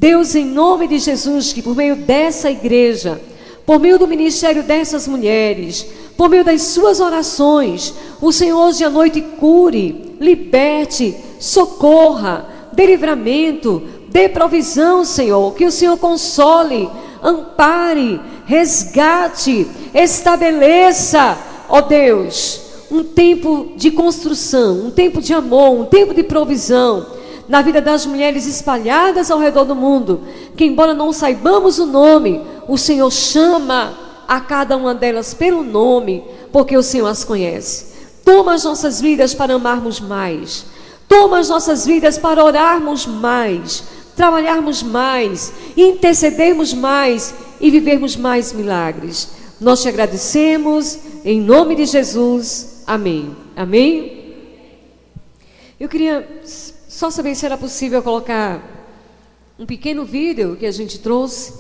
Deus, em nome de Jesus, que por meio dessa igreja, por meio do ministério dessas mulheres, por meio das suas orações, o Senhor hoje à noite cure, liberte, socorra, dê livramento, dê provisão, Senhor, que o Senhor console, ampare, resgate, estabeleça, ó Deus, um tempo de construção, um tempo de amor, um tempo de provisão na vida das mulheres espalhadas ao redor do mundo, que embora não saibamos o nome, o Senhor chama a cada uma delas pelo nome, porque o Senhor as conhece. Toma as nossas vidas para amarmos mais, toma as nossas vidas para orarmos mais, trabalharmos mais, intercedermos mais e vivermos mais milagres. Nós te agradecemos, em nome de Jesus, amém. Amém? Eu queria só saber se era possível colocar um pequeno vídeo que a gente trouxe.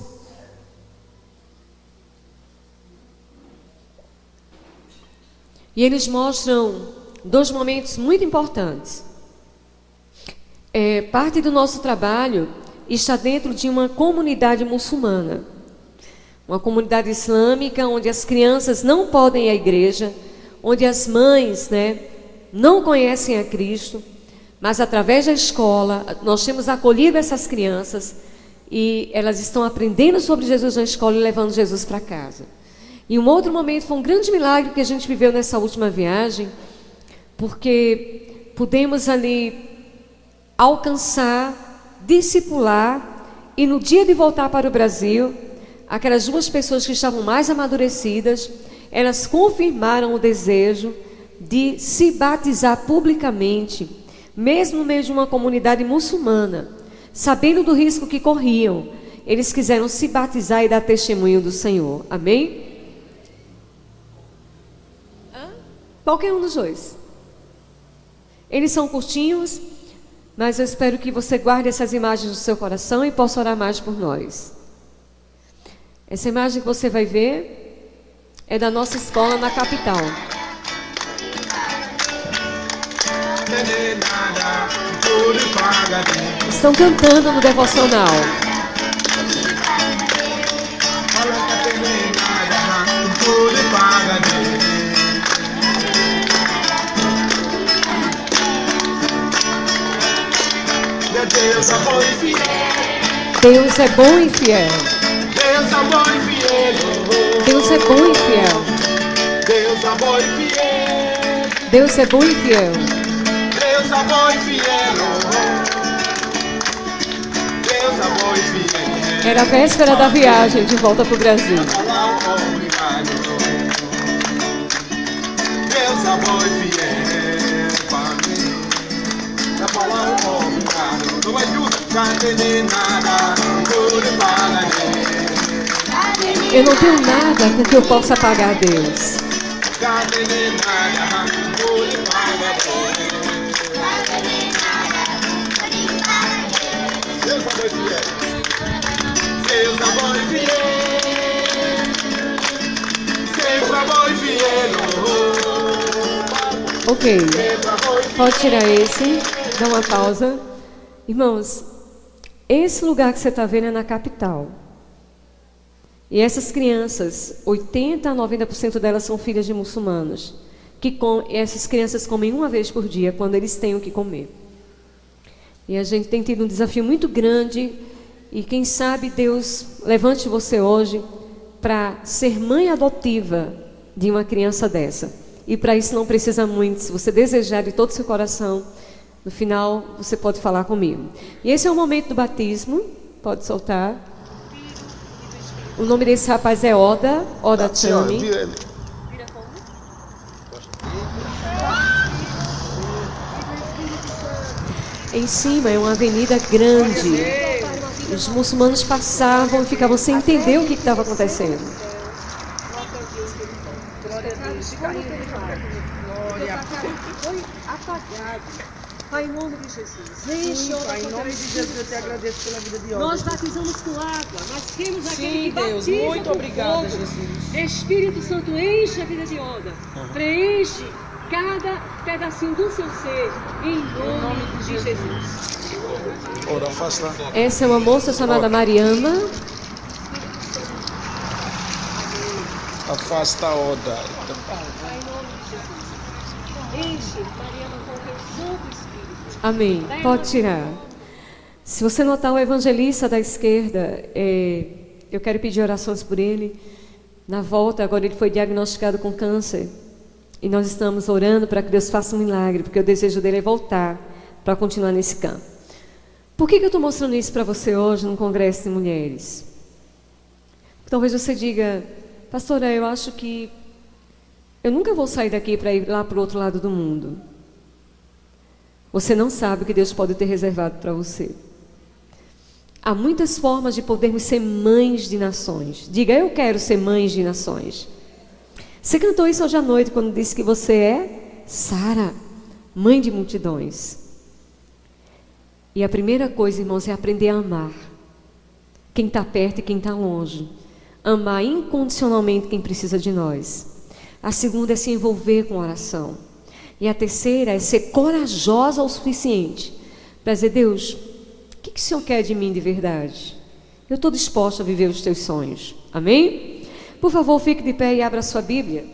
E eles mostram dois momentos muito importantes. Parte do nosso trabalho está dentro de uma comunidade muçulmana, uma comunidade islâmica onde as crianças não podem ir à igreja, onde as mães, não conhecem a Cristo, mas através da escola nós temos acolhido essas crianças e elas estão aprendendo sobre Jesus na escola e levando Jesus para casa. E um outro momento foi um grande milagre que a gente viveu nessa última viagem, porque pudemos ali alcançar, discipular, e no dia de voltar para o Brasil, aquelas duas pessoas que estavam mais amadurecidas, elas confirmaram o desejo de se batizar publicamente, mesmo no meio de uma comunidade muçulmana, sabendo do risco que corriam. Eles quiseram se batizar e dar testemunho do Senhor. Amém? Qualquer um dos dois. Eles são curtinhos, mas eu espero que você guarde essas imagens no seu coração e possa orar mais por nós. Essa imagem que você vai ver é da nossa escola na capital. Estão cantando no devocional. Deus é bom e fiel. Deus é bom e fiel. Deus é bom e fiel. Deus é bom e fiel. Deus é bom e fiel. Deus é bom e fiel. Deus é bom e fiel. Deus é bom e fiel. Era a véspera da viagem de volta para o Brasil. Deus é bom e fiel para mim. Na palavra obrigado. Não ajuda nada. Tudo para mim. Eu não tenho nada com que eu possa pagar a Deus. Ok, pode tirar esse, dá uma pausa. Irmãos, esse lugar que você está vendo é na capital. E essas crianças, 80% a 90% delas são filhas de muçulmanos. Essas crianças comem uma vez por dia, quando eles têm o que comer. E a gente tem tido um desafio muito grande. E quem sabe Deus levante você hoje para ser mãe adotiva de uma criança dessa. E para isso não precisa muito. Se você desejar de todo o seu coração, no final você pode falar comigo. E esse é o momento do batismo. Pode soltar. O nome desse rapaz é Oda Chami. Em cima é uma avenida grande. Os muçulmanos passavam e ficavam sem entender o que estava acontecendo. Foi apagado. Pai, em nome de Jesus. Enche, ó, Pai, em nome de Jesus, eu te agradeço pela vida de Nós Olga. batizamos com água, mas temos aquele Sim, que Deus, batiza muito com obrigada, fogo. Jesus. Espírito Santo, enche a vida de Olga. Preenche cada pedacinho do seu ser, em nome de Jesus. Ora, afasta. Essa é uma moça chamada Mariana. Afasta a Oda. Pai, em nome de Jesus. Enche Mariana com o teu Santo Espírito. Amém. Pode tirar. Se você notar o evangelista da esquerda, eu quero pedir orações por ele. Na volta, agora ele foi diagnosticado com câncer. E nós estamos orando para que Deus faça um milagre, porque o desejo dele é voltar para continuar nesse campo. Por que eu estou mostrando isso para você hoje no Congresso de Mulheres? Talvez você diga, pastora, eu acho que eu nunca vou sair daqui para ir lá para o outro lado do mundo. Você não sabe o que Deus pode ter reservado para você. Há muitas formas de podermos ser mães de nações. Diga, eu quero ser mães de nações. Você cantou isso hoje à noite quando disse que você é Sara, mãe de multidões. E a primeira coisa, irmãos, é aprender a amar quem está perto e quem está longe. Amar incondicionalmente quem precisa de nós. A segunda é se envolver com oração. E a terceira é ser corajosa o suficiente para dizer, Deus, o que o Senhor quer de mim de verdade? Eu estou disposta a viver os teus sonhos. Amém? Por favor, fique de pé e abra sua Bíblia.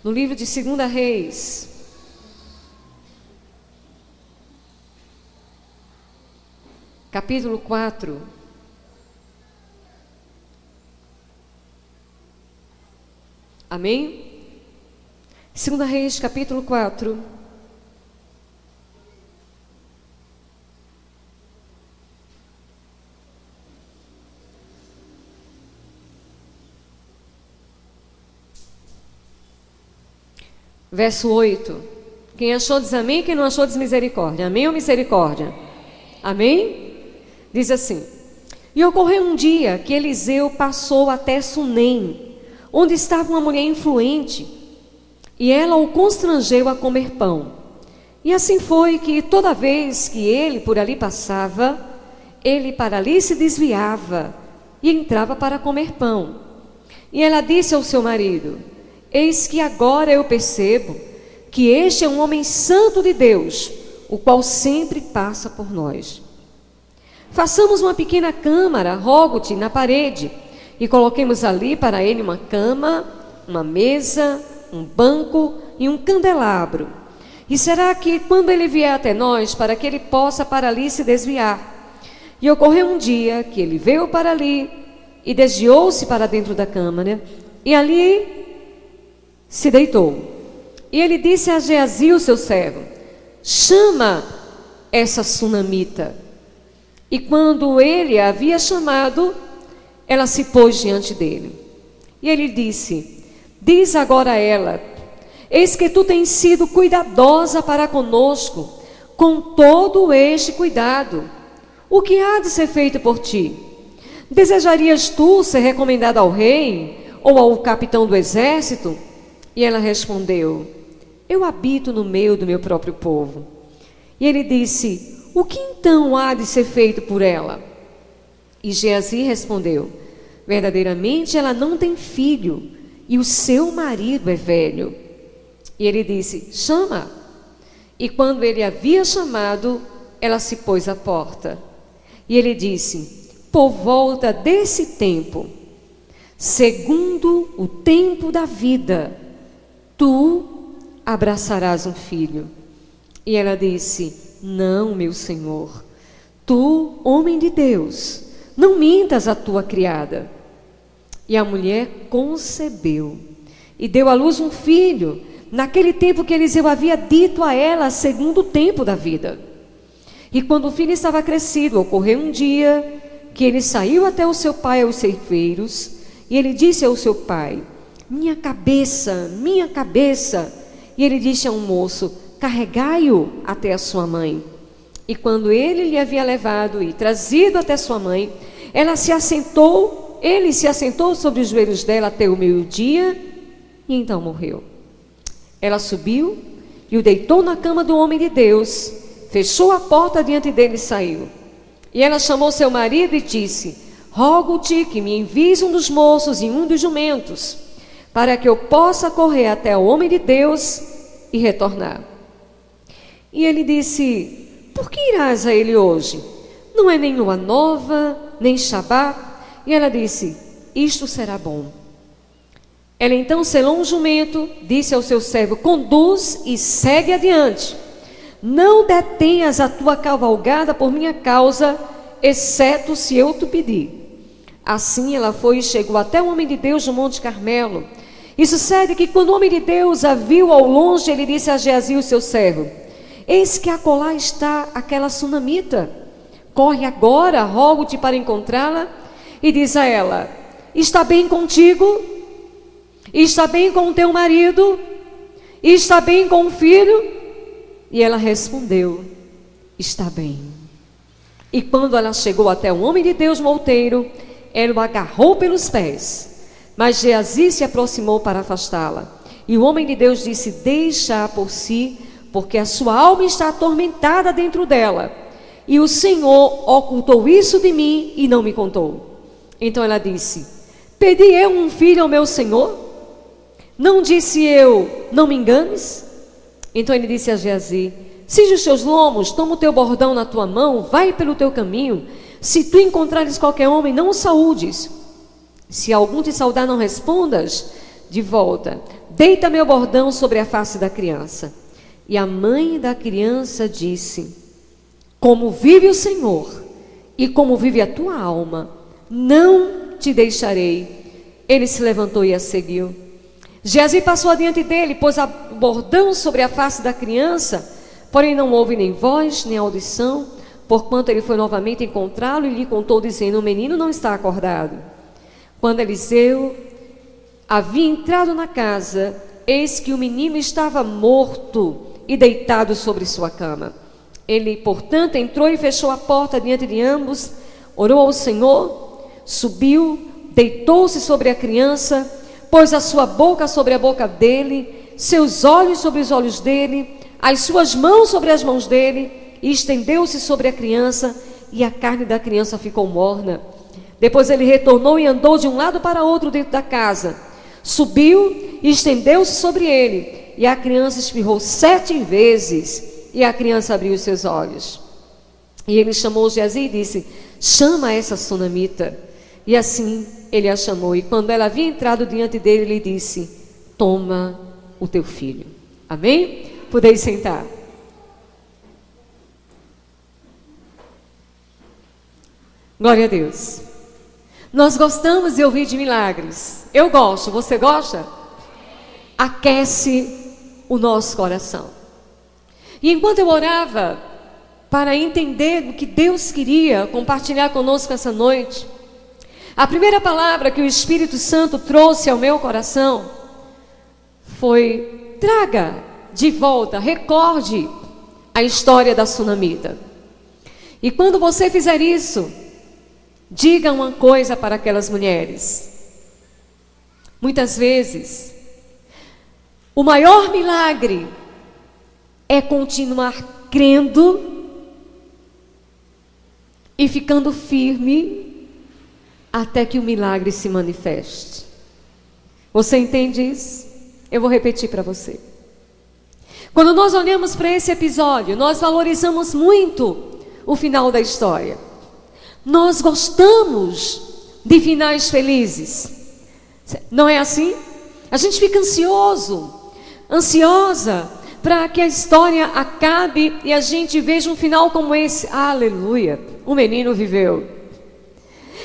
No livro de 2 Reis. Capítulo 4. Amém? 2 Reis, capítulo 4. Verso 8. Quem achou diz amém, quem não achou diz misericórdia. Amém ou misericórdia? Amém? Diz assim: E ocorreu um dia que Eliseu passou até Sunem, onde estava uma mulher influente, e ela o constrangeu a comer pão. E assim foi que toda vez que ele por ali passava, ele para ali se desviava e entrava para comer pão. E ela disse ao seu marido: Eis que agora eu percebo que este é um homem santo de Deus, o qual sempre passa por nós. Façamos uma pequena câmara, rogo-te, na parede, e coloquemos ali para ele uma cama, uma mesa, um banco e um candelabro. E será que quando ele vier até nós, para que ele possa para ali se desviar? E ocorreu um dia que ele veio para ali e desviou-se para dentro da câmara, e ali se deitou. E ele disse a Geazi, o seu servo: Chama essa sunamita. E quando ele a havia chamado, ela se pôs diante dele. E ele disse: Diz agora a ela: Eis que tu tens sido cuidadosa para conosco, com todo este cuidado. O que há de ser feito por ti? Desejarias tu ser recomendada ao rei ou ao capitão do exército? E ela respondeu: Eu habito no meio do meu próprio povo. E ele disse: O que então há de ser feito por ela? E Geazi respondeu: Verdadeiramente ela não tem filho, e o seu marido é velho. E ele disse: Chama. E quando ele havia chamado, ela se pôs à porta. E ele disse: Por volta desse tempo, segundo o tempo da vida, tu abraçarás um filho. E ela disse: Não, meu senhor, tu, homem de Deus, não mintas a tua criada. E a mulher concebeu e deu à luz um filho, naquele tempo que Eliseu havia dito a ela, segundo o tempo da vida. E quando o filho estava crescido, ocorreu um dia que ele saiu até o seu pai aos ceifeiros, e ele disse ao seu pai: Minha cabeça, minha cabeça. E ele disse ao moço: Carregai-o até a sua mãe. E quando ele lhe havia levado e trazido até sua mãe, ele se assentou sobre os joelhos dela até o meio-dia, e então morreu. Ela subiu e o deitou na cama do homem de Deus, fechou a porta diante dele e saiu. E ela chamou seu marido e disse: rogo-te que me envies um dos moços e um dos jumentos, para que eu possa correr até o homem de Deus e retornar. E ele disse: por que irás a ele hoje? Não é nem lua nova, nem Shabá. E ela disse: isto será bom. Ela então selou um jumento, disse ao seu servo: conduz e segue adiante. Não detenhas a tua cavalgada por minha causa, exceto se eu te pedir. Assim ela foi e chegou até o homem de Deus no Monte Carmelo. E sucede que quando o homem de Deus a viu ao longe, ele disse a Geazi, o seu servo: eis que acolá está aquela sunamita. Corre agora, rogo-te para encontrá-la. E diz a ela: está bem contigo? Está bem com o teu marido? Está bem com o filho? E ela respondeu: está bem. E quando ela chegou até o homem de Deus no outeiro, ela o agarrou pelos pés. Mas Geazi se aproximou para afastá-la. E o homem de Deus disse: deixa-a por si, porque a sua alma está atormentada dentro dela. E o Senhor ocultou isso de mim e não me contou. Então ela disse: pedi eu um filho ao meu senhor? Não disse eu: não me enganes? Então ele disse a Geazi: cinge os teus lomos, toma o teu bordão na tua mão, vai pelo teu caminho. Se tu encontrares qualquer homem, não o saúdes. Se algum te saudar, não respondas de volta. Deita meu bordão sobre a face da criança. E a mãe da criança disse: como vive o Senhor e como vive a tua alma, não te deixarei. Ele se levantou e a seguiu. Geazi passou adiante dele, pôs o bordão sobre a face da criança, porém não houve nem voz, nem audição, porquanto ele foi novamente encontrá-lo e lhe contou, dizendo: o menino não está acordado. Quando Eliseu havia entrado na casa, eis que o menino estava morto e deitado sobre sua cama. Ele, portanto, entrou e fechou a porta diante de ambos, orou ao Senhor, subiu, deitou-se sobre a criança, pôs a sua boca sobre a boca dele, seus olhos sobre os olhos dele, as suas mãos sobre as mãos dele, e estendeu-se sobre a criança, e a carne da criança ficou morna. Depois ele retornou e andou de um lado para outro dentro da casa. Subiu e estendeu-se sobre ele, e a criança espirrou 7 vezes, e a criança abriu os seus olhos. E ele chamou Geazi e disse: chama essa sunamita. E assim ele a chamou, e quando ela havia entrado diante dele, ele disse: toma o teu filho. Amém? Podeis sentar. Glória a Deus. Nós gostamos de ouvir de milagres. Eu gosto, você gosta? Aquece o nosso coração. E enquanto eu orava para entender o que Deus queria compartilhar conosco essa noite, a primeira palavra que o Espírito Santo trouxe ao meu coração foi: traga de volta, recorde a história da sunamita. E quando você fizer isso, diga uma coisa para aquelas mulheres. Muitas vezes, o maior milagre é continuar crendo e ficando firme até que o milagre se manifeste. Você entende isso? Eu vou repetir para você. Quando nós olhamos para esse episódio, nós valorizamos muito o final da história. Nós gostamos de finais felizes. Não é assim? A gente fica ansiosa para que a história acabe e a gente veja um final como esse. Aleluia, o menino viveu.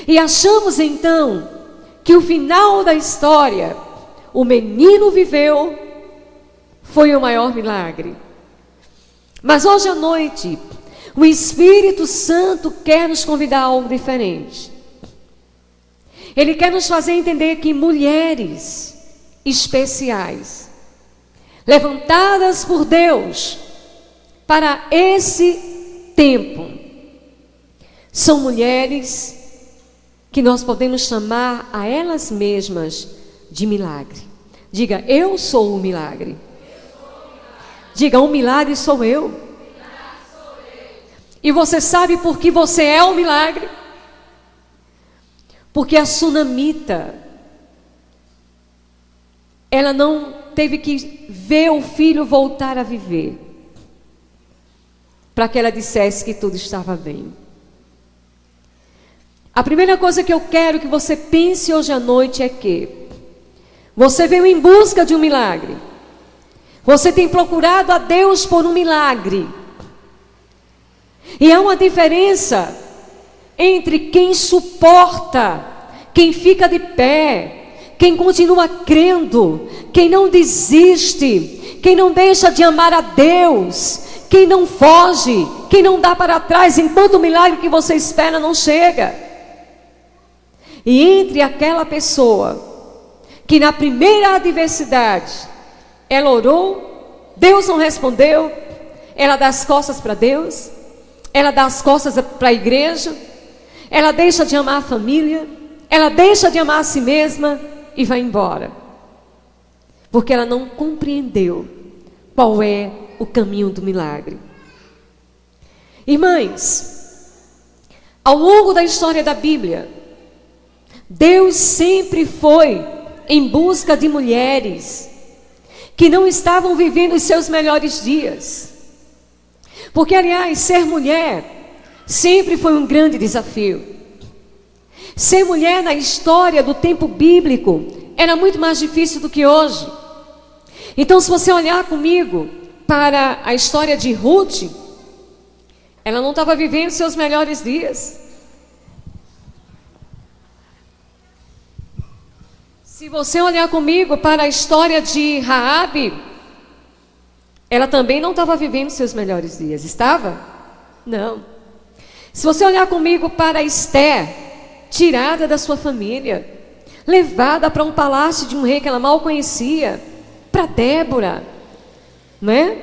E achamos então que o final da história, o menino viveu, foi o maior milagre. Mas hoje à noite, o Espírito Santo quer nos convidar a algo diferente. Ele quer nos fazer entender que mulheres especiais, levantadas por Deus para esse tempo, são mulheres que nós podemos chamar a elas mesmas de milagre. Diga: eu sou o milagre. Diga, um milagre sou eu. E você sabe por que você é um milagre? Porque a sunamita, ela não teve que ver o filho voltar a viver, para que ela dissesse que tudo estava bem. A primeira coisa que eu quero que você pense hoje à noite é que você veio em busca de um milagre. Você tem procurado a Deus por um milagre. E há uma diferença entre quem suporta, quem fica de pé, quem continua crendo, quem não desiste, quem não deixa de amar a Deus, quem não foge, quem não dá para trás enquanto o milagre que você espera não chega. E entre aquela pessoa que na primeira adversidade ela orou, Deus não respondeu, ela dá as costas para Deus, ela dá as costas para a igreja, ela deixa de amar a família, ela deixa de amar a si mesma e vai embora, porque ela não compreendeu qual é o caminho do milagre. Irmãs, ao longo da história da Bíblia, Deus sempre foi em busca de mulheres que não estavam vivendo os seus melhores dias. Porque, aliás, ser mulher sempre foi um grande desafio. Ser mulher na história do tempo bíblico era muito mais difícil do que hoje. Então, se você olhar comigo para a história de Ruth, ela não estava vivendo seus melhores dias. Se você olhar comigo para a história de Raabe, ela também não estava vivendo seus melhores dias. Estava? Não. Se você olhar comigo para Esther, tirada da sua família, levada para um palácio de um rei que ela mal conhecia, para Débora, não é?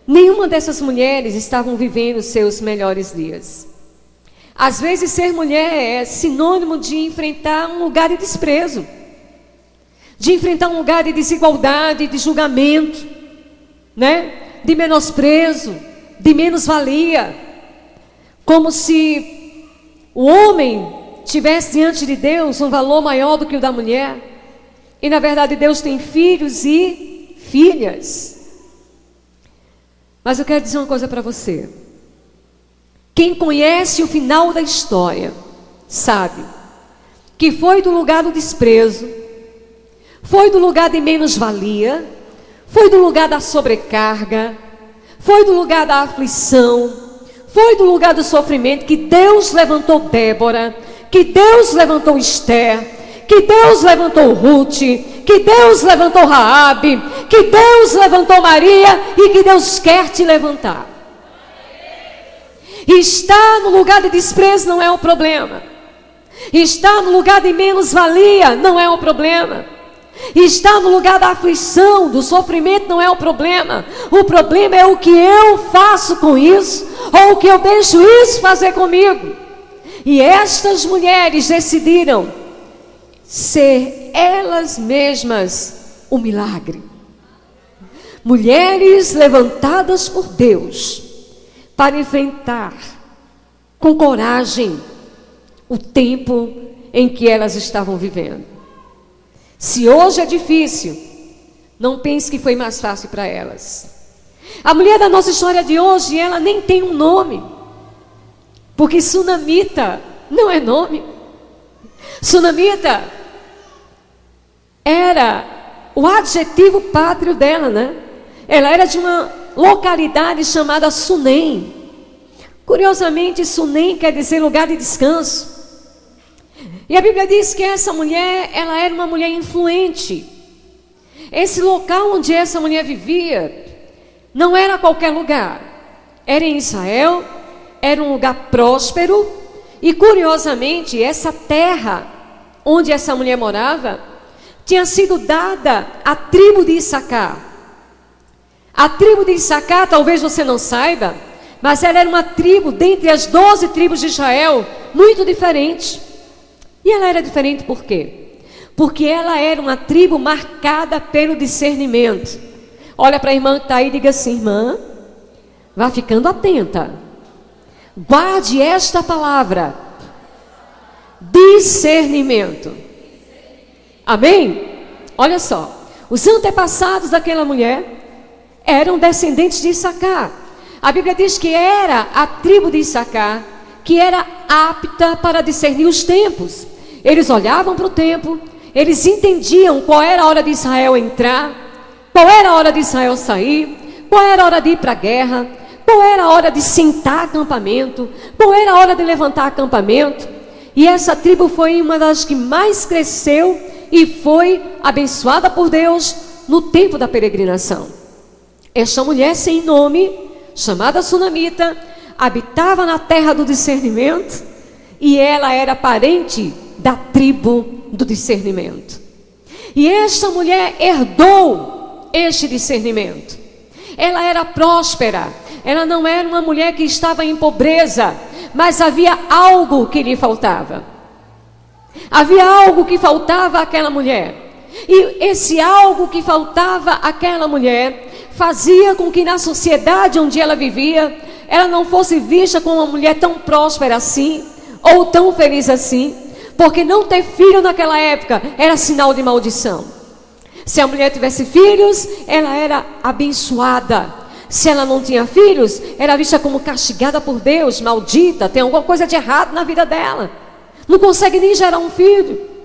Nenhuma dessas mulheres estavam vivendo seus melhores dias. Às vezes ser mulher é sinônimo de enfrentar um lugar de desprezo, de enfrentar um lugar de desigualdade, de julgamento, né? De menosprezo, de menos-valia, como se o homem tivesse diante de Deus um valor maior do que o da mulher. E na verdade Deus tem filhos e filhas. Mas eu quero dizer uma coisa para você. Quem conhece o final da história sabe que foi do lugar do desprezo, foi do lugar de menos-valia, foi do lugar da sobrecarga, foi do lugar da aflição, foi do lugar do sofrimento que Deus levantou Débora, que Deus levantou Esther, que Deus levantou Ruth, que Deus levantou Raabe, que Deus levantou Maria e que Deus quer te levantar. E estar no lugar de desprezo não é o problema. Estar no lugar de menos-valia não é o problema. Estar no lugar da aflição, do sofrimento não é o problema. O problema é o que eu faço com isso, ou o que eu deixo isso fazer comigo. E estas mulheres decidiram ser elas mesmas o milagre. Mulheres levantadas por Deus para enfrentar com coragem o tempo em que elas estavam vivendo. Se hoje é difícil, não pense que foi mais fácil para elas. A mulher da nossa história de hoje, ela nem tem um nome, porque sunamita não é nome. Sunamita era o adjetivo pátrio dela, né? Ela era de uma localidade chamada Sunem. Curiosamente, Sunem quer dizer lugar de descanso. E a Bíblia diz que essa mulher, ela era uma mulher influente. Esse local onde essa mulher vivia não era qualquer lugar. Era em Israel, era um lugar próspero. E curiosamente, essa terra onde essa mulher morava tinha sido dada à tribo de Issacar. A tribo de Issacar, talvez você não saiba, mas ela era uma tribo dentre as 12 tribos de Israel, muito diferente. E ela era diferente por quê? Porque ela era uma tribo marcada pelo discernimento. Olha para a irmã que está aí e diga assim: irmã, vá ficando atenta. Guarde esta palavra: discernimento. Amém? Olha só, os antepassados daquela mulher eram descendentes de Issacar. A Bíblia diz que era a tribo de Issacar que era apta para discernir os tempos. Eles olhavam para o tempo, eles entendiam qual era a hora de Israel entrar, qual era a hora de Israel sair, qual era a hora de ir para a guerra, qual era a hora de sentar acampamento, qual era a hora de levantar acampamento. E essa tribo foi uma das que mais cresceu e foi abençoada por Deus no tempo da peregrinação. Esta mulher sem nome, chamada Sunamita, habitava na terra do discernimento e ela era parente da tribo do discernimento. E esta mulher herdou este discernimento. Ela era próspera, ela não era uma mulher que estava em pobreza, mas havia algo que lhe faltava. Havia algo que faltava àquela mulher. E esse algo que faltava àquela mulher fazia com que na sociedade onde ela vivia, ela não fosse vista como uma mulher tão próspera assim, ou tão feliz assim, porque não ter filho naquela época era sinal de maldição. Se a mulher tivesse filhos, ela era abençoada. Se ela não tinha filhos, era vista como castigada por Deus, maldita, tem alguma coisa de errado na vida dela. Não consegue nem gerar um filho.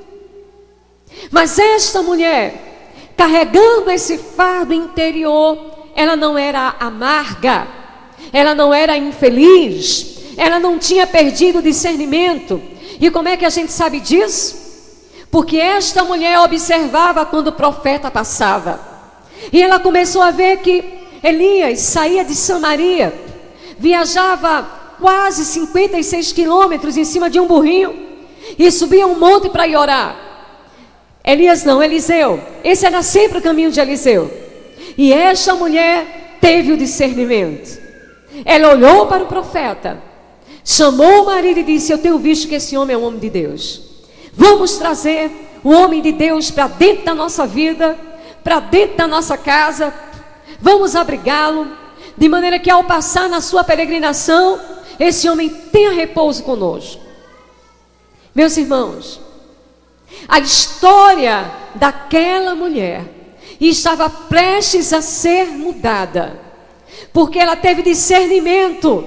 Mas esta mulher, carregando esse fardo interior, ela não era amarga, ela não era infeliz, ela não tinha perdido o discernimento. E como é que a gente sabe disso? Porque esta mulher observava quando o profeta passava. E ela começou a ver que Elias saía de Samaria, viajava quase 56 quilômetros em cima de um burrinho e subia um monte para ir orar. Eliseu. Esse era sempre o caminho de Eliseu. E esta mulher teve o discernimento. Ela olhou para o profeta, chamou o marido e disse: eu tenho visto que esse homem é um homem de Deus. Vamos trazer o homem de Deus para dentro da nossa vida, para dentro da nossa casa. Vamos abrigá-lo, de maneira que ao passar na sua peregrinação, esse homem tenha repouso conosco. Meus irmãos, a história daquela mulher estava prestes a ser mudada, porque ela teve discernimento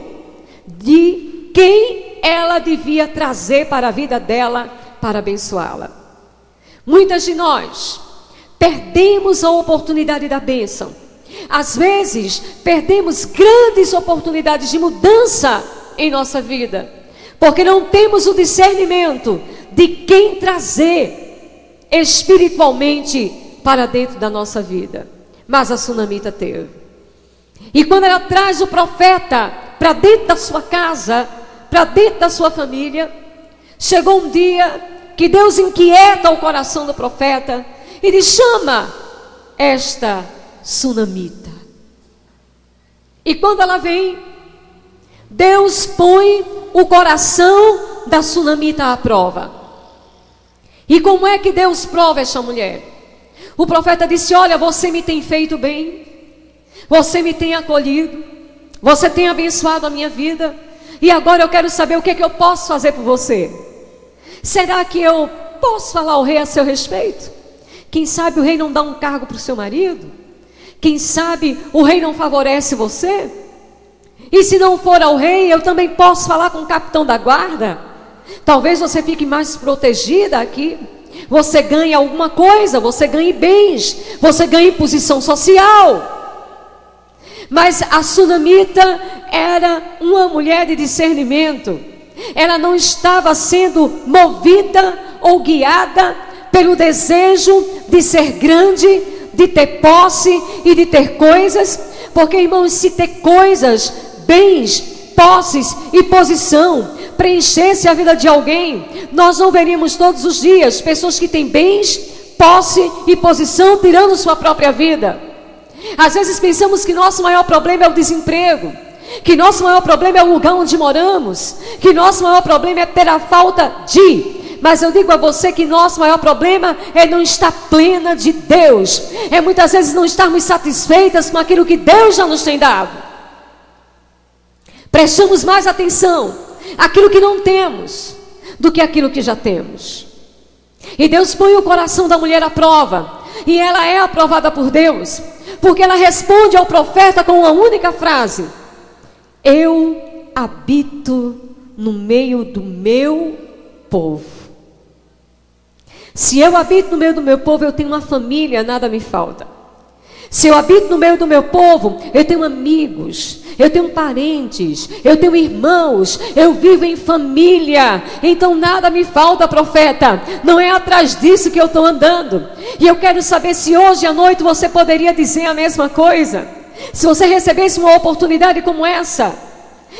de quem ela devia trazer para a vida dela, para abençoá-la. Muitas de nós perdemos a oportunidade da bênção. Às vezes perdemos grandes oportunidades de mudança em nossa vida, porque não temos o discernimento de quem trazer espiritualmente para dentro da nossa vida. Mas a Sunamita teve. E quando ela traz o profeta para dentro da sua casa, para dentro da sua família, chegou um dia que Deus inquieta o coração do profeta e diz: chama esta Sunamita. E quando ela vem, Deus põe o coração da Sunamita à prova. E como é que Deus prova esta mulher? O profeta disse: olha, você me tem feito bem, você me tem acolhido, você tem abençoado a minha vida, e agora eu quero saber o que é que eu posso fazer por você. Será que eu posso falar ao rei a seu respeito? Quem sabe o rei não dá um cargo para o seu marido? Quem sabe o rei não favorece você? E se não for ao rei, eu também posso falar com o capitão da guarda. Talvez você fique mais protegida aqui. Você ganhe alguma coisa, você ganhe bens, você ganhe posição social. Mas a Sunamita era uma mulher de discernimento. Ela não estava sendo movida ou guiada pelo desejo de ser grande, de ter posse e de ter coisas. Porque, irmãos, se ter coisas, bens, posses e posição preenchesse a vida de alguém, nós não veríamos todos os dias pessoas que têm bens, posse e posição tirando sua própria vida. Às vezes pensamos que nosso maior problema é o desemprego, que nosso maior problema é o lugar onde moramos, que nosso maior problema é ter a falta de. Mas eu digo a você que nosso maior problema é não estar plena de Deus. É muitas vezes não estarmos satisfeitas com aquilo que Deus já nos tem dado. Prestamos mais atenção àquilo que não temos do que aquilo que já temos. E Deus põe o coração da mulher à prova. E ela é aprovada por Deus, porque ela responde ao profeta com uma única frase: eu habito no meio do meu povo. Se eu habito no meio do meu povo, eu tenho uma família, nada me falta. Se eu habito no meio do meu povo, eu tenho amigos, eu tenho parentes, eu tenho irmãos, eu vivo em família. Então nada me falta, profeta. Não é atrás disso que eu estou andando. E eu quero saber se hoje à noite você poderia dizer a mesma coisa. Se você recebesse uma oportunidade como essa,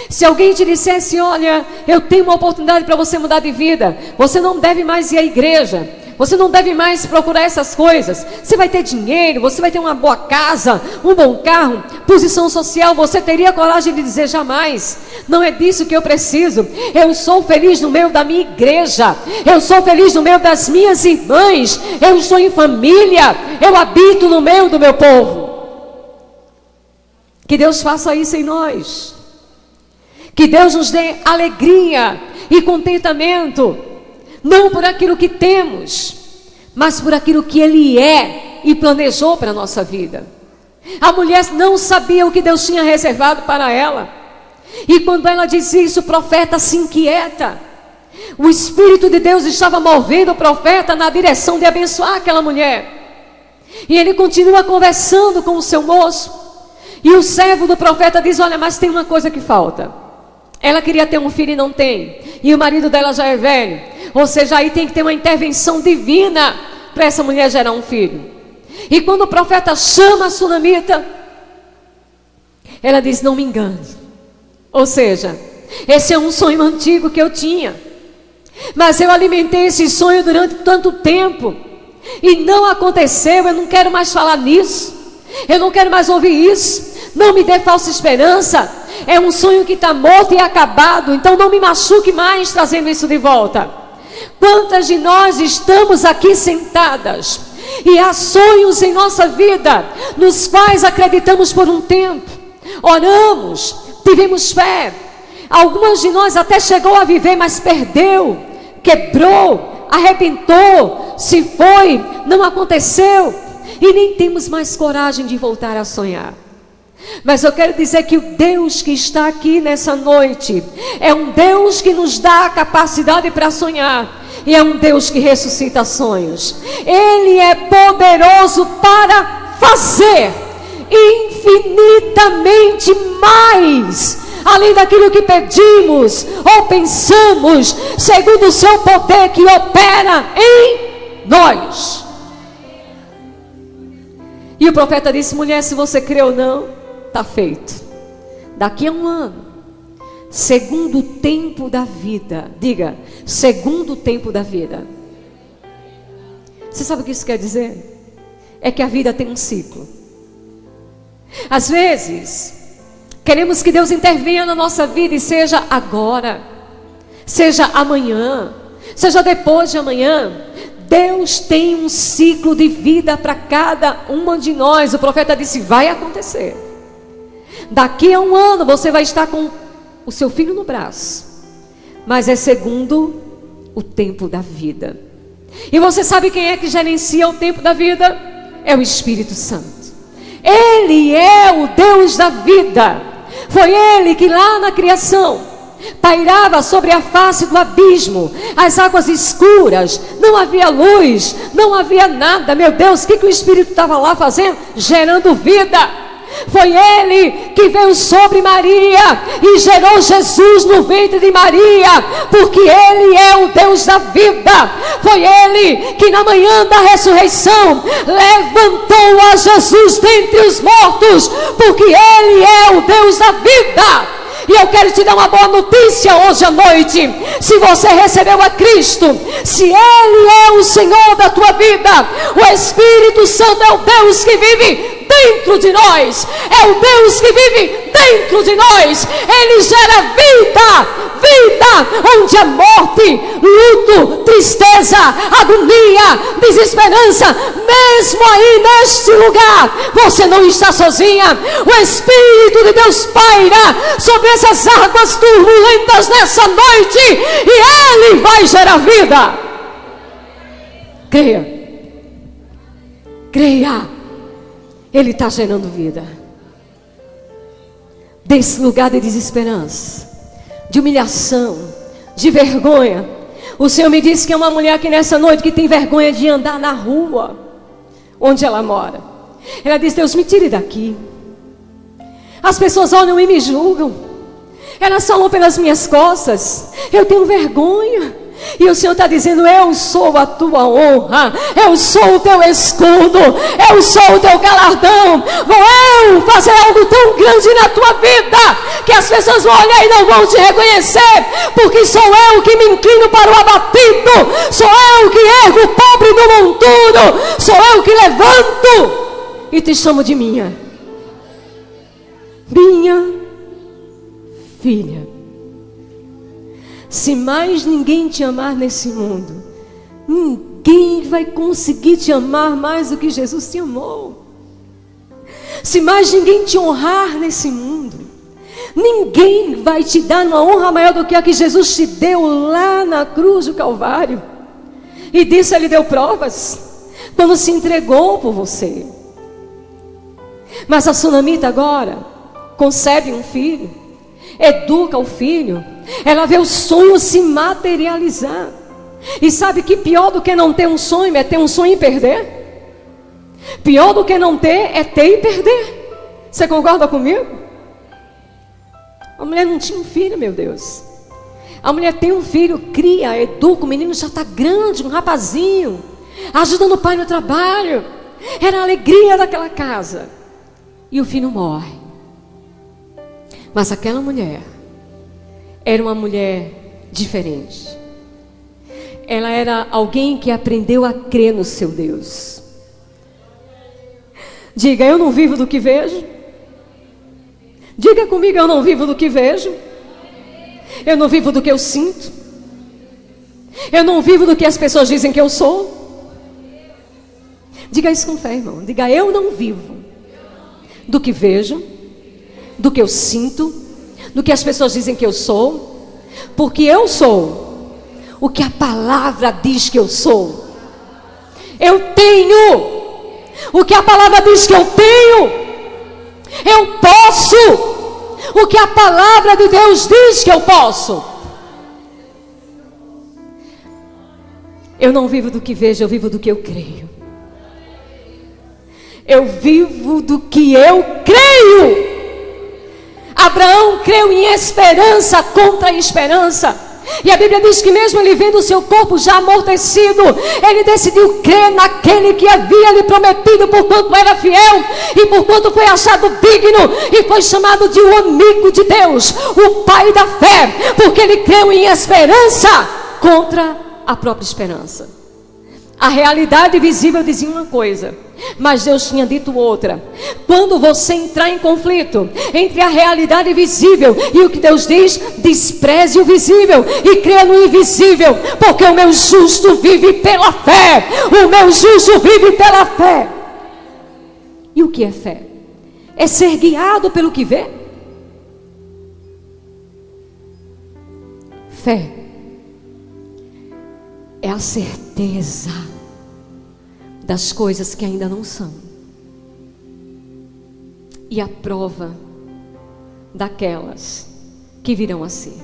se alguém te dissesse: olha, eu tenho uma oportunidade para você mudar de vida, você não deve mais ir à igreja, você não deve mais procurar essas coisas, você vai ter dinheiro, você vai ter uma boa casa, um bom carro, posição social, você teria coragem de dizer: jamais, não é disso que eu preciso, eu sou feliz no meio da minha igreja, eu sou feliz no meio das minhas irmãs, eu estou em família, eu habito no meio do meu povo. Que Deus faça isso em nós. Que Deus nos dê alegria e contentamento, não por aquilo que temos, mas por aquilo que Ele é e planejou para a nossa vida. A mulher não sabia o que Deus tinha reservado para ela. E quando ela diz isso, o profeta se inquieta. O Espírito de Deus estava movendo o profeta na direção de abençoar aquela mulher. E ele continua conversando com o seu moço. E o servo do profeta diz: olha, mas tem uma coisa que falta. Ela queria ter um filho e não tem. E o marido dela já é velho. Ou seja, aí tem que ter uma intervenção divina para essa mulher gerar um filho. E quando o profeta chama a sunamita, ela diz: não me engane. Ou seja, esse é um sonho antigo que eu tinha, mas eu alimentei esse sonho durante tanto tempo e não aconteceu. Eu não quero mais falar nisso, eu não quero mais ouvir isso. Não me dê falsa esperança. É um sonho que está morto e acabado. Então não me machuque mais trazendo isso de volta. Quantas de nós estamos aqui sentadas e há sonhos em nossa vida nos quais acreditamos por um tempo, oramos, tivemos fé, algumas de nós até chegou a viver, mas perdeu, quebrou, arrebentou, se foi, não aconteceu, e nem temos mais coragem de voltar a sonhar. Mas eu quero dizer que o Deus que está aqui nessa noite é um Deus que nos dá a capacidade para sonhar, e é um Deus que ressuscita sonhos. Ele é poderoso para fazer infinitamente mais, além daquilo que pedimos ou pensamos, segundo o seu poder que opera em nós. E o profeta disse: mulher, se você crê ou não, está feito. Daqui a um ano, segundo o tempo da vida, diga, segundo o tempo da vida. Você sabe o que isso quer dizer? É que a vida tem um ciclo. Às vezes, queremos que Deus intervenha na nossa vida, e seja agora, seja amanhã, seja depois de amanhã. Deus tem um ciclo de vida para cada uma de nós. O profeta disse: vai acontecer. Daqui a um ano você vai estar com o seu filho no braço, mas é segundo o tempo da vida. E você sabe quem é que gerencia o tempo da vida? É o Espírito Santo. Ele é o Deus da vida. Foi Ele que lá na criação pairava sobre a face do abismo, as águas escuras, não havia luz, não havia nada. Meu Deus, o que o Espírito estava lá fazendo? Gerando vida. Foi Ele que veio sobre Maria e gerou Jesus no ventre de Maria, porque Ele é o Deus da vida. Foi Ele que na manhã da ressurreição levantou a Jesus dentre os mortos, porque Ele é o Deus da vida. E eu quero te dar uma boa notícia hoje à noite. Se você recebeu a Cristo, se Ele é o Senhor da tua vida, o Espírito Santo é o Deus que vive dentro de nós. É o Deus que vive dentro de nós. Ele gera vida, onde a morte, luto, tristeza, agonia, desesperança, mesmo aí neste lugar, você não está sozinha. O Espírito de Deus paira sobre essas águas turbulentas nessa noite, e Ele vai gerar vida. Creia, Ele está gerando vida. Desse lugar de desesperança, de humilhação, de vergonha. O Senhor me disse que é uma mulher aqui nessa noite que tem vergonha de andar na rua onde ela mora. Ela diz: Deus, me tire daqui. As pessoas olham e me julgam. Elas falam pelas minhas costas. Eu tenho vergonha. E o Senhor está dizendo: eu sou a tua honra, eu sou o teu escudo, eu sou o teu galardão. Vou eu fazer algo tão grande na tua vida que as pessoas vão olhar e não vão te reconhecer, porque sou eu que me inclino para o abatido, sou eu que ergo o pobre do monturo, sou eu que levanto e te chamo de minha filha. Se mais ninguém te amar nesse mundo, ninguém vai conseguir te amar mais do que Jesus te amou. Se mais ninguém te honrar nesse mundo, ninguém vai te dar uma honra maior do que a que Jesus te deu lá na cruz do Calvário. E disso Ele deu provas quando se entregou por você. Mas a sunamita agora concebe um filho, educa o filho, ela vê o sonho se materializar. E sabe que pior do que não ter um sonho é ter um sonho e perder? Pior do que não ter é ter e perder. Você concorda comigo? A mulher não tinha um filho, meu Deus. A mulher tem um filho, cria, educa, o menino já está grande, um rapazinho, ajudando o pai no trabalho. Era a alegria daquela casa. E o filho morre. Mas aquela mulher era uma mulher diferente. Ela era alguém que aprendeu a crer no seu Deus. Diga: eu não vivo do que vejo. Diga comigo: eu não vivo do que vejo. Eu não vivo do que eu sinto. Eu não vivo do que as pessoas dizem que eu sou. Diga isso com fé, irmão. Diga: eu não vivo do que vejo, do que eu sinto, do que as pessoas dizem que eu sou, porque eu sou o que a palavra diz que eu sou. Eu tenho o que a palavra diz que eu tenho. Eu posso o que a palavra de Deus diz que eu posso. Eu não vivo do que vejo, eu vivo do que eu creio. Eu vivo do que eu creio. Abraão creu em esperança contra a esperança. E a Bíblia diz que mesmo ele vendo o seu corpo já amortecido, ele decidiu crer naquele que havia lhe prometido, porquanto era fiel e porquanto foi achado digno, e foi chamado de um amigo de Deus, o pai da fé, porque ele creu em esperança contra a própria esperança. A realidade visível dizia uma coisa, mas Deus tinha dito outra. Quando você entrar em conflito entre a realidade visível e o que Deus diz, despreze o visível e creia no invisível, porque o meu justo vive pela fé. O meu justo vive pela fé. E o que é fé? É ser guiado pelo que vê. Fé é a certeza das coisas que ainda não são, e a prova daquelas que virão a ser.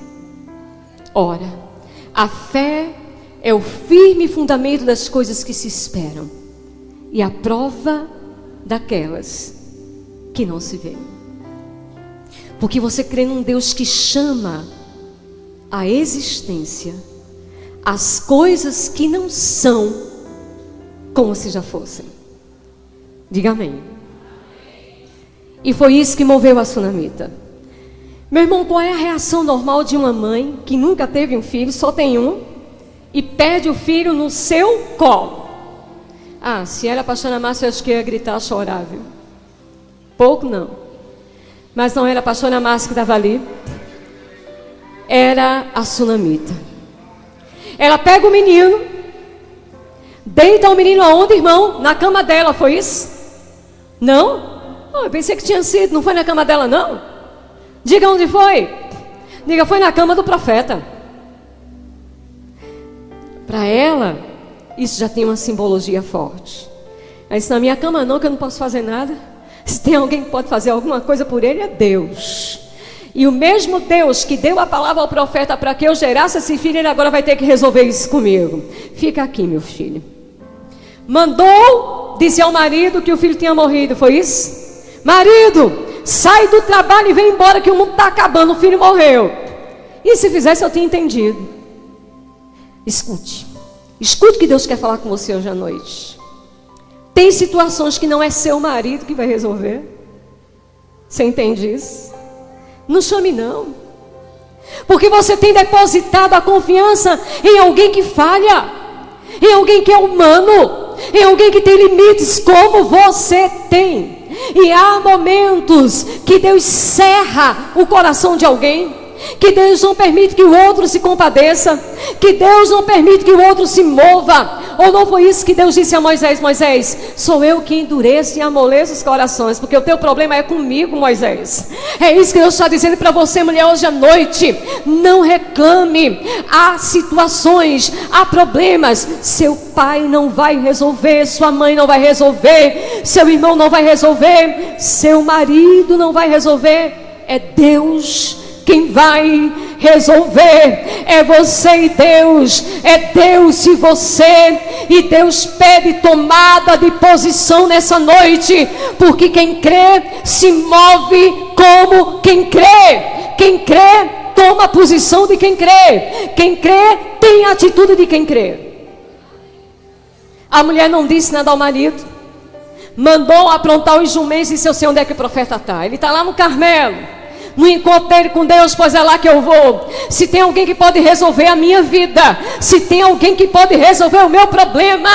Ora, a fé é o firme fundamento das coisas que se esperam, e a prova daquelas que não se veem. Porque você crê num Deus que chama à existência as coisas que não são como se já fossem. Diga amém. E foi isso que moveu a sunamita. Meu irmão, qual é a reação normal de uma mãe que nunca teve um filho, só tem um, e perde o filho no seu colo? Ah, se era a pastora Márcia, eu acho que ia gritar, chorar, viu? Pouco não. Mas não era a pastora Márcia que estava ali. Era a sunamita. Ela pega o menino, deita o menino aonde, irmão? Na cama dela, foi isso? Não? Oh, eu pensei que tinha sido, não foi na cama dela não? Diga onde foi. Diga, foi na cama do profeta. Para ela, isso já tem uma simbologia forte. Ela disse, na minha cama não, que eu não posso fazer nada. Se tem alguém que pode fazer alguma coisa por ele, é Deus. E o mesmo Deus que deu a palavra ao profeta para que eu gerasse esse filho, ele agora vai ter que resolver isso comigo. Fica aqui, meu filho. Mandou, disse ao marido que o filho tinha morrido, foi isso? Marido, sai do trabalho e vem embora que o mundo está acabando, o filho morreu. E se fizesse eu tinha entendido. Escute o que Deus quer falar com você hoje à noite. Tem situações que não é seu marido que vai resolver. Você entende isso? Não chame não. Porque você tem depositado a confiança em alguém que falha, em alguém que é humano, em alguém que tem limites como você tem. E há momentos que Deus cerra o coração de alguém, que Deus não permite que o outro se compadeça, que Deus não permite que o outro se mova. Ou não foi isso que Deus disse a Moisés? Moisés, sou eu que endureço e amoleço os corações, porque o teu problema é comigo, Moisés. É isso que Deus está dizendo para você, mulher, hoje à noite. Não reclame. Há situações, há problemas. Seu pai não vai resolver, sua mãe não vai resolver, seu irmão não vai resolver, seu marido não vai resolver. É Deus quem vai resolver. É você e Deus. É Deus e você. E Deus pede tomada de posição nessa noite, porque quem crê se move como quem crê. Quem crê toma a posição de quem crê. Quem crê tem a atitude de quem crê. A mulher não disse nada ao marido, mandou aprontar os jumentos e disse, eu sei onde é que o profeta está. Ele está lá no Carmelo, no encontro dele com Deus, pois é lá que eu vou. Se tem alguém que pode resolver a minha vida, se tem alguém que pode resolver o meu problema,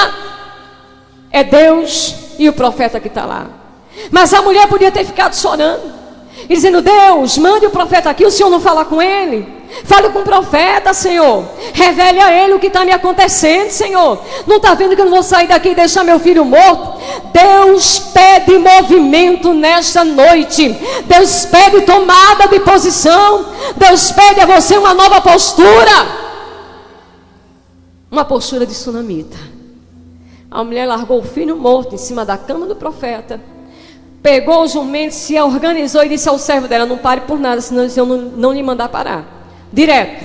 é Deus e o profeta que está lá. Mas a mulher podia ter ficado chorando e dizendo, Deus, mande o profeta aqui, o Senhor não fala com ele? Fale com o profeta, Senhor. Revele a ele o que está me acontecendo, Senhor. Não está vendo que eu não vou sair daqui e deixar meu filho morto? Deus pede movimento nesta noite. Deus pede tomada de posição. Deus pede a você uma nova postura. Uma postura de sunamita. A mulher largou o filho morto em cima da cama do profeta, pegou o jumento, se organizou e disse ao servo dela, não pare por nada, senão eu não lhe mandar parar. Direto.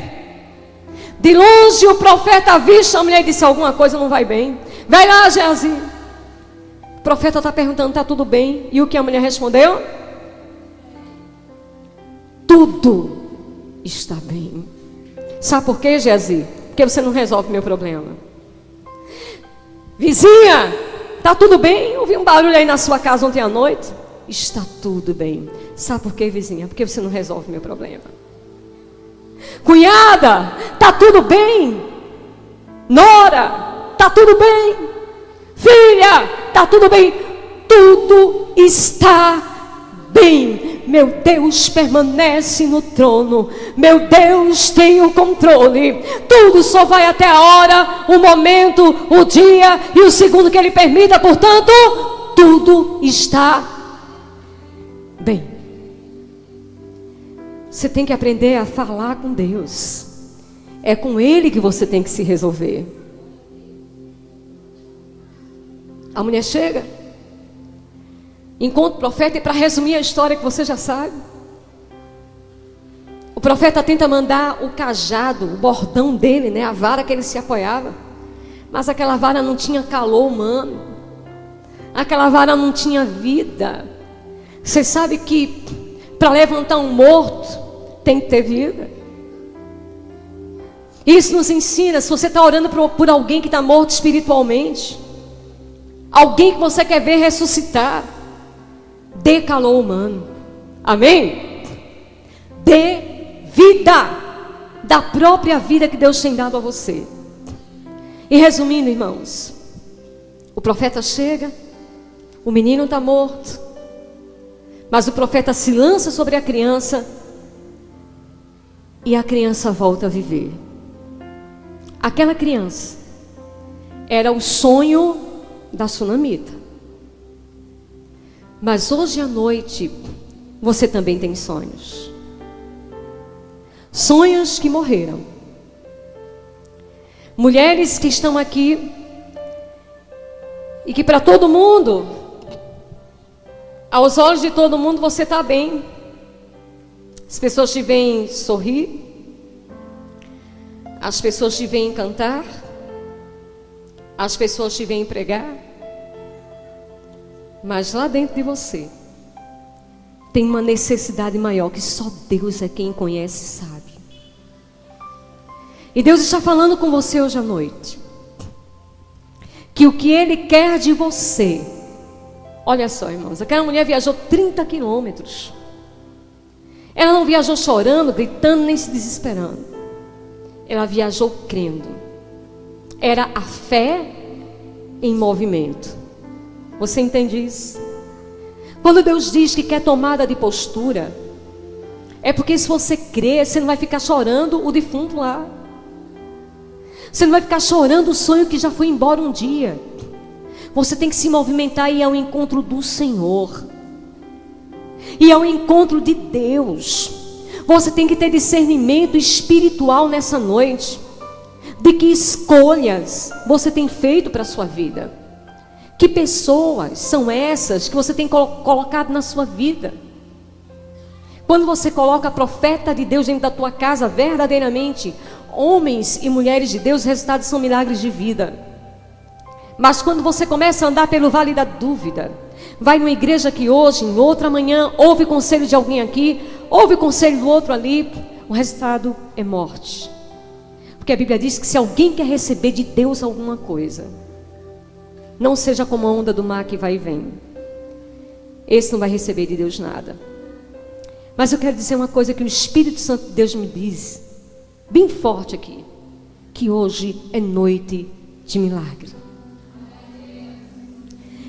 De longe o profeta avista a mulher e disse, alguma coisa não vai bem. Vai lá, Geazi. O profeta está perguntando, está tudo bem? E o que a mulher respondeu? Tudo está bem. Sabe por quê, Geazi? Porque você não resolve meu problema. Vizinha, está tudo bem? Eu ouvi um barulho aí na sua casa ontem à noite. Está tudo bem. Sabe por quê, vizinha? Porque você não resolve meu problema. Cunhada, está tudo bem? Nora, está tudo bem? Filha, está tudo bem? Tudo está bem. Meu Deus permanece no trono. Meu Deus tem o controle. Tudo só vai até a hora, o momento, o dia e o segundo que Ele permita. Portanto, tudo está bem. Você tem que aprender a falar com Deus. É com Ele que você tem que se resolver. A mulher chega, encontra o profeta, e para resumir a história que você já sabe, o profeta tenta mandar o cajado, o bordão dele, né, a vara que ele se apoiava, mas aquela vara não tinha calor humano, aquela vara não tinha vida. Você sabe que para levantar um morto tem que ter vida. Isso nos ensina. Se você está orando por alguém que está morto espiritualmente, alguém que você quer ver ressuscitar, dê calor humano. Amém? Dê vida, da própria vida que Deus tem dado a você. E resumindo, irmãos, o profeta chega, o menino está morto, Mas o profeta se lança sobre a criança e a criança volta a viver. Aquela criança era o sonho da sunamita. Mas hoje à noite você também tem sonhos. Sonhos que morreram. Mulheres que estão aqui e que para todo mundo, aos olhos de todo mundo, você está bem. As pessoas te veem sorrir, as pessoas te veem cantar, as pessoas te veem pregar, mas lá dentro de você tem uma necessidade maior que só Deus é quem conhece e sabe. E Deus está falando com você hoje à noite que o que Ele quer de você, olha só, irmãos, aquela mulher viajou 30 quilômetros. Ela não viajou chorando, gritando, nem se desesperando. Ela viajou crendo. Era a fé em movimento. Você entende isso? Quando Deus diz que quer tomada de postura, é porque se você crer, você não vai ficar chorando o defunto lá. Você não vai ficar chorando o sonho que já foi embora um dia. Você tem que se movimentar e ir ao encontro do Senhor. E ao encontro de Deus. Você tem que ter discernimento espiritual nessa noite. De que escolhas você tem feito para a sua vida. Que pessoas são essas que você tem colocado na sua vida. Quando você coloca profeta de Deus dentro da tua casa, verdadeiramente, homens e mulheres de Deus, os resultados são milagres de vida. Mas quando você começa a andar pelo vale da dúvida, vai numa igreja aqui hoje, em outra amanhã, ouve conselho de alguém aqui, ouve conselho do outro ali, o resultado é morte. Porque a Bíblia diz que se alguém quer receber de Deus alguma coisa, não seja como a onda do mar que vai e vem. Esse não vai receber de Deus nada. Mas eu quero dizer uma coisa que o Espírito Santo de Deus me diz, bem forte aqui, que hoje é noite de milagre.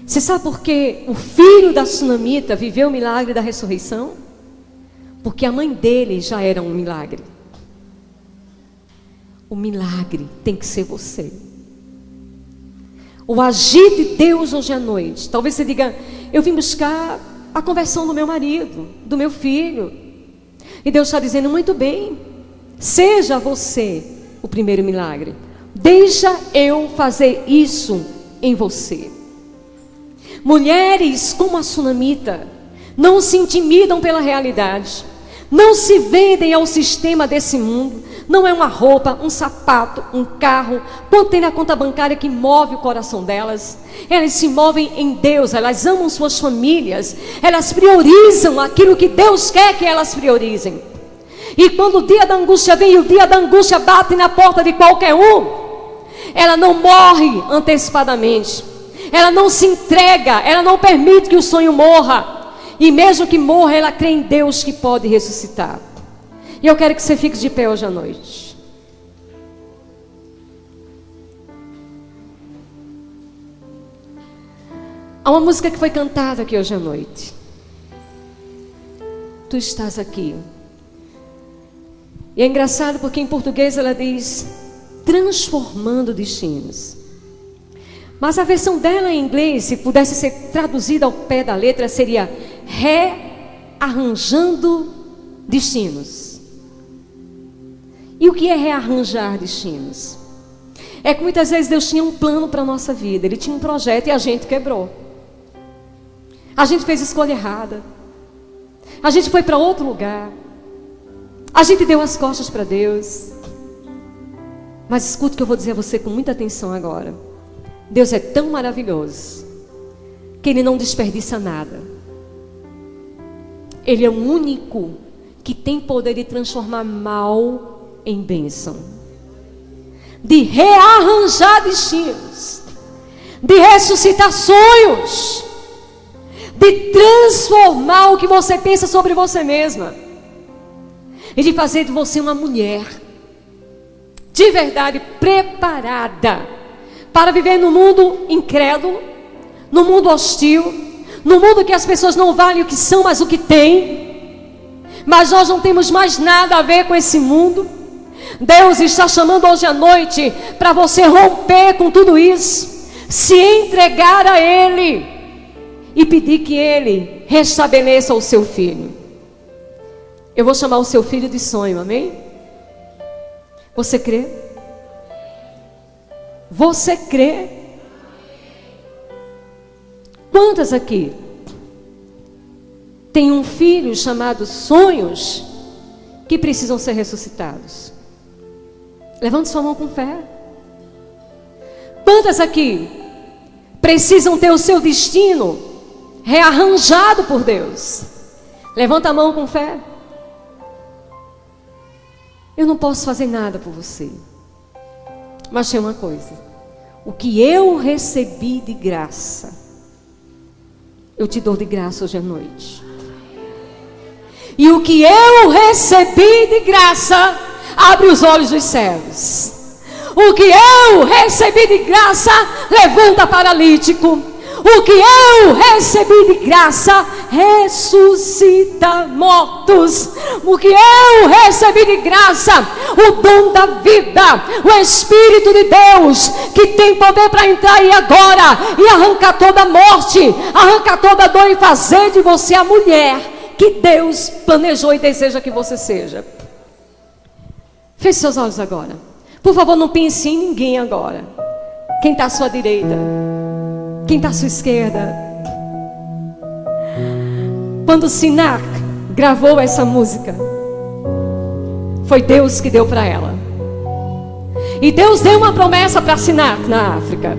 Você sabe por que o filho da sunamita viveu o milagre da ressurreição? Porque a mãe dele já era um milagre. O milagre tem que ser você. O agir de Deus hoje à noite. Talvez você diga, eu vim buscar a conversão do meu marido, do meu filho. E Deus está dizendo, muito bem, seja você o primeiro milagre. Deixa eu fazer isso em você. Mulheres como a sunamita não se intimidam pela realidade, não se vendem ao sistema desse mundo. Não é uma roupa, um sapato, um carro, quanto tem na conta bancária que move o coração delas. Elas se movem em Deus, elas amam suas famílias, elas priorizam aquilo que Deus quer que elas priorizem. E quando o dia da angústia vem, e o dia da angústia bate na porta de qualquer um, ela não morre antecipadamente, ela não se entrega, ela não permite que o sonho morra. E mesmo que morra, ela crê em Deus que pode ressuscitar. E eu quero que você fique de pé hoje à noite. Há uma música que foi cantada aqui hoje à noite. Tu estás aqui. E é engraçado porque em português ela diz transformando destinos. Mas a versão dela em inglês, se pudesse ser traduzida ao pé da letra, seria rearranjando destinos. E o que é rearranjar destinos? É que muitas vezes Deus tinha um plano para a nossa vida. Ele tinha um projeto e a gente quebrou. A gente fez escolha errada. A gente foi para outro lugar. A gente deu as costas para Deus. Mas escute o que eu vou dizer a você com muita atenção agora. Deus é tão maravilhoso que Ele não desperdiça nada. Ele é o único que tem poder de transformar mal em bênção, de rearranjar destinos, de ressuscitar sonhos, de transformar o que você pensa sobre você mesma e de fazer de você uma mulher de verdade preparada para viver no mundo incrédulo, no mundo hostil, No mundo que as pessoas não valem o que são, mas o que têm. Mas nós não temos mais nada a ver com esse mundo. Deus está chamando hoje à noite para você romper com tudo isso, se entregar a Ele e pedir que Ele restabeleça o seu filho. Eu vou chamar o seu filho de sonho, amém? Você crê? Você crê? Quantas aqui tem um filho chamado sonhos que precisam ser ressuscitados? Levante sua mão com fé. Quantas aqui precisam ter o seu destino rearranjado por Deus? Levanta a mão com fé. Eu não posso fazer nada por você, mas tem uma coisa: o que eu recebi de graça, eu te dou de graça hoje à noite. E o que eu recebi de graça, abre os olhos dos cegos. O que eu recebi de graça, levanta paralítico. O que eu recebi de graça, ressuscita mortos. O que eu recebi de graça, o dom da vida, o Espírito de Deus, que tem poder para entrar aí agora e arrancar toda a morte, arrancar toda a dor e fazer de você a mulher que Deus planejou e deseja que você seja. Feche seus olhos agora. Por favor, não pense em ninguém agora. Quem está à sua direita? Quem está à sua esquerda? Quando Sinak gravou essa música, foi Deus que deu para ela. E Deus deu uma promessa para Sinak na África.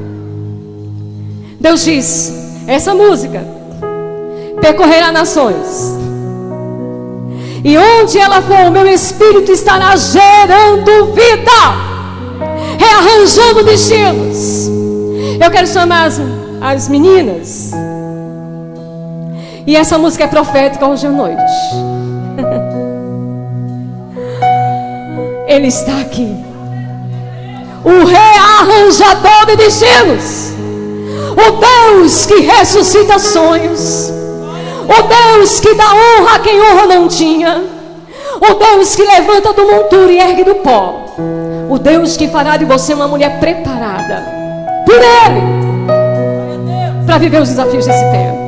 Deus diz: essa música percorrerá nações, e onde ela for, o meu Espírito estará gerando vida, rearranjando destinos. Eu quero chamar as meninas. E essa música é profética hoje à noite. Ele está aqui, o rearranjador de destinos, o Deus que ressuscita sonhos, o Deus que dá honra a quem honra não tinha, o Deus que levanta do monturo e ergue do pó, o Deus que fará de você uma mulher preparada por Ele para viver os desafios desse tempo.